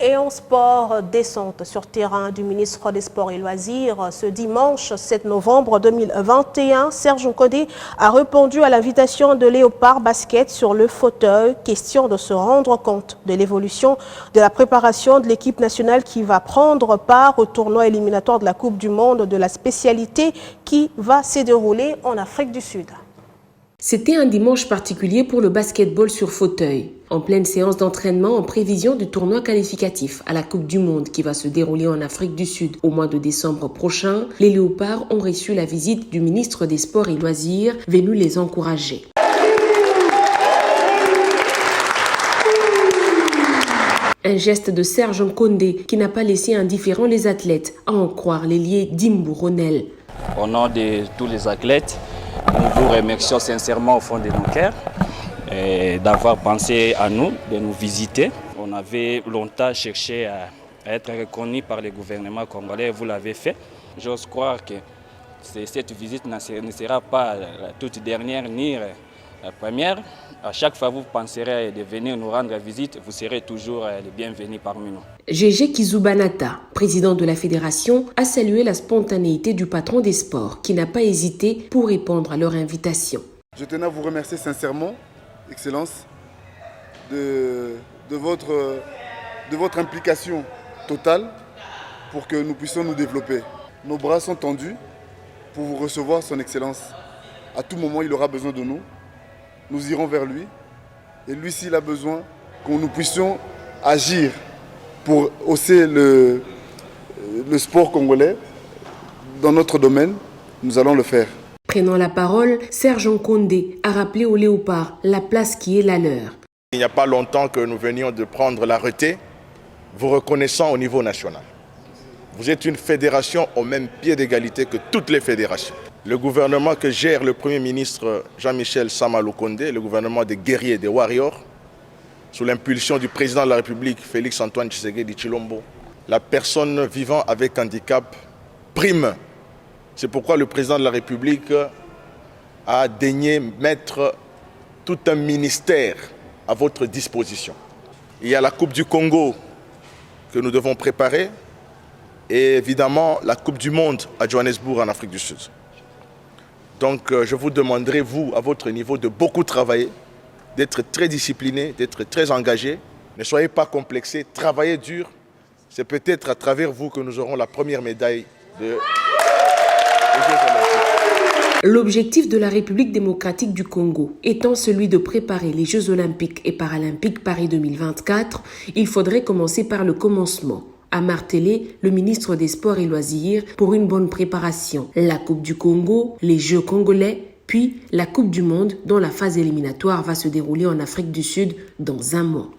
Et en sport, descente sur terrain du ministre des Sports et Loisirs. Ce dimanche 7 novembre 2021, Serge Nkonde a répondu à l'invitation de Léopard Basket sur le fauteuil, question de se rendre compte de l'évolution de la préparation de l'équipe nationale qui va prendre part au tournoi éliminatoire de la Coupe du Monde de la spécialité qui va se dérouler en Afrique du Sud. C'était un dimanche particulier pour le basketball sur fauteuil. En pleine séance d'entraînement en prévision du tournoi qualificatif à la Coupe du Monde qui va se dérouler en Afrique du Sud au mois de décembre prochain, les Léopards ont reçu la visite du ministre des Sports et Loisirs venu les encourager. Un geste de Serge Nkonde qui n'a pas laissé indifférents les athlètes, à en croire l'ailier Dimbu Ronel. Au nom de tous les athlètes, nous vous remercions sincèrement au fond de nos cœurs d'avoir pensé à nous, de nous visiter. On avait longtemps cherché à être reconnu par le gouvernement congolais, vous l'avez fait. J'ose croire que cette visite ne sera pas la toute dernière ni la première. À chaque fois que vous penserez de venir nous rendre visite, vous serez toujours les bienvenus parmi nous. Gégé Kizubanata, président de la fédération, a salué la spontanéité du patron des sports qui n'a pas hésité pour répondre à leur invitation. Je tenais à vous remercier sincèrement, Excellence, de votre implication totale pour que nous puissions nous développer. Nos bras sont tendus pour vous recevoir, Son Excellence. À tout moment, il aura besoin de nous. Nous irons vers lui. Et lui, s'il a besoin que nous puissions agir pour hausser le sport congolais dans notre domaine, nous allons le faire. Prenant la parole, Serge Nkonde a rappelé aux Léopards la place qui est la leur. Il n'y a pas longtemps que nous venions de prendre l'arrêté, vous reconnaissant au niveau national. Vous êtes une fédération au même pied d'égalité que toutes les fédérations. Le gouvernement que gère le Premier ministre Jean-Michel Sama Lukonde, le gouvernement des guerriers, des warriors, sous l'impulsion du président de la République, Félix-Antoine Tshisekedi Tshilombo, la personne vivant avec handicap prime. C'est pourquoi le président de la République a daigné mettre tout un ministère à votre disposition. Il y a la Coupe du Congo que nous devons préparer et évidemment la Coupe du Monde à Johannesburg en Afrique du Sud. Donc je vous demanderai, vous, à votre niveau, de beaucoup travailler, d'être très discipliné, d'être très engagé. Ne soyez pas complexés, travaillez dur. C'est peut-être à travers vous que nous aurons la première médaille des Jeux Olympiques. L'objectif de la République démocratique du Congo étant celui de préparer les Jeux Olympiques et Paralympiques Paris 2024, il faudrait commencer par le commencement, a martelé le ministre des Sports et Loisirs pour une bonne préparation. La Coupe du Congo, les Jeux congolais, puis la Coupe du Monde dont la phase éliminatoire va se dérouler en Afrique du Sud dans un mois.